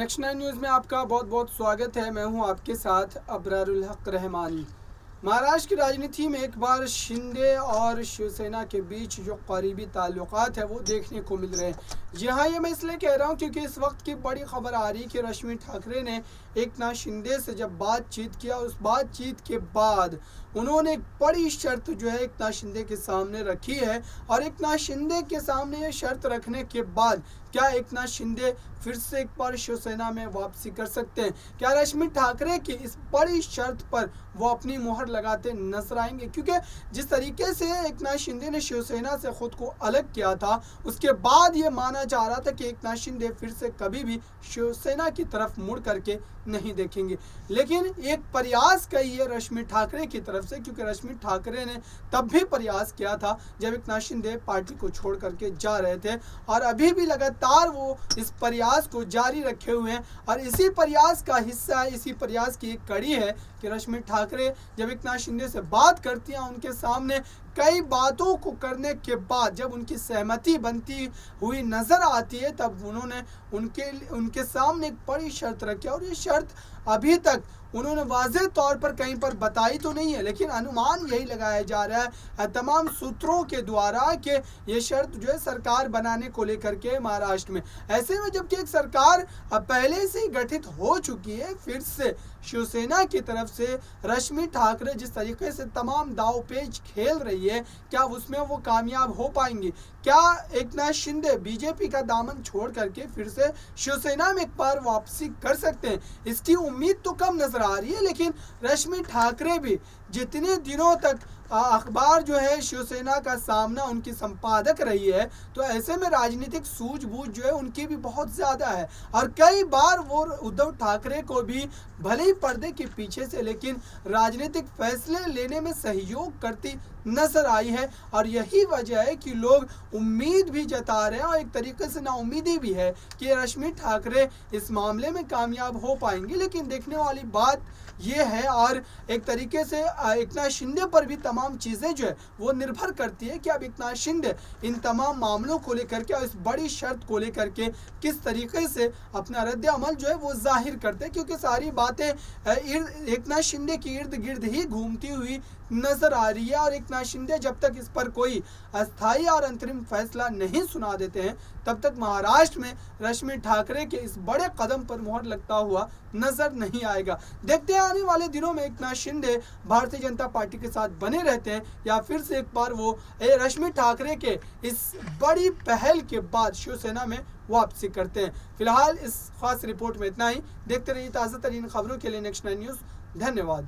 Next 9 news में आपका बहुत बहुत स्वागत है। मैं हूं आपके साथ अबरारुल हक रहमानी। महाराष्ट्र की राजनीति में एक बार शिंदे और शिवसेना के बीच जो करीबी ताल्लुकात है वो देखने को मिल रहे हैं। जी हाँ, ये मैं इसलिए कह रहा हूँ क्योंकि इस वक्त की बड़ी खबर आ रही है कि रश्मि ठाकरे ने एकनाथ शिंदे से जब बातचीत किया, उस बातचीत के बाद उन्होंने एक बड़ी शर्त जो है एकनाथ शिंदे के सामने रखी है। और एकनाथ शिंदे के सामने ये शर्त रखने के बाद क्या एकनाथ शिंदे फिर से एक बार शिवसेना में वापसी कर सकते हैं? क्या रश्मि ठाकरे की इस बड़ी शर्त पर वो अपनी मोहर लगाते नजर आएंगे? क्योंकि जिस तरीके से एकनाथ शिंदे ने शिवसेना से खुद को अलग किया था, उसके बाद ये माना जा रहा था कि एकनाथ शिंदे फिर से कभी भी शिवसेना की तरफ मुड़ करके नहीं देखेंगे। लेकिन एक प्रयास कही है रश्मि ठाकरे की तरफ से, क्योंकि रश्मि ठाकरे ने तब भी प्रयास किया था जब एकनाथ शिंदे पार्टी को छोड़ करके जा रहे थे, और अभी भी लगातार वो इस प्रयास को जारी रखे हुए हैं। और इसी प्रयास का हिस्सा है, इसी प्रयास की एक कड़ी है कि रश्मि ठाकरे जब एकनाथ शिंदे से बात करती हैं, उनके सामने कई बातों को करने के बाद जब उनकी सहमति बनती हुई नजर आती है, तब उन्होंने उनके सामने एक बड़ी शर्त रखी। और ये शर्त अभी तक उन्होंने वाज़ेह तौर पर कहीं पर बताई तो नहीं है, लेकिन अनुमान यही लगाया जा रहा है तमाम सूत्रों के द्वारा कि ये शर्त जो है सरकार बनाने को लेकर के महाराष्ट्र में। ऐसे में जबकि एक सरकार पहले से ही गठित हो चुकी है, फिर से शिवसेना की तरफ से रश्मि ठाकरे जिस तरीके से तमाम दाव पेच खेल रही है, क्या उसमें वो कामयाब हो पाएंगी? क्या एकनाथ शिंदे बीजेपी का दामन छोड़ करके फिर से शिवसेना में एक बार वापसी कर सकते हैं? इसकी उम्मीद तो कम नजर आ रही है। लेकिन रश्मि ठाकरे भी जितने दिनों तक अखबार जो है शिवसेना का सामना उनकी संपादक रही है, तो ऐसे में राजनीतिक सूझबूझ जो है उनकी भी बहुत ज़्यादा है। और कई बार वो उद्धव ठाकरे को भी भले ही पर्दे के पीछे से लेकिन राजनीतिक फैसले लेने में सहयोग करती नजर आई है। और यही वजह है कि लोग उम्मीद भी जता रहे हैं और एक तरीके से नाउम्मीदी भी है कि रश्मि ठाकरे इस मामले में कामयाब हो पाएंगे। लेकिन देखने वाली बात ये है, और एक तरीके से एकनाथ शिंदे पर भी तमाम चीज़ें जो है वो निर्भर करती है कि अब एकनाथ शिंदे इन तमाम मामलों को लेकर के और इस बड़ी शर्त को लेकर के किस तरीके से अपना रद्द अमल जो है वो जाहिर करते हैं। क्योंकि सारी बातें एकनाथ शिंदे के इर्द गिर्द ही घूमती हुई नजर आ रही है। और एकनाथ शिंदे जब तक इस पर कोई अस्थायी और अंतरिम फैसला नहीं सुना देते हैं, तब तक महाराष्ट्र में रश्मि ठाकरे के इस बड़े कदम पर मोहर लगता हुआ नजर नहीं आएगा। देखते हैं आने वाले दिनों में एकनाथ शिंदे भारतीय जनता पार्टी के साथ बने रहते हैं या फिर से एक बार वो रश्मि ठाकरे के इस बड़ी पहल के बाद शिवसेना में वापसी करते हैं। फिलहाल इस खास रिपोर्ट में इतना ही। देखते रहिए ताज़ा तरीन खबरों के लिए नेक्स्ट 9 न्यूज़। धन्यवाद।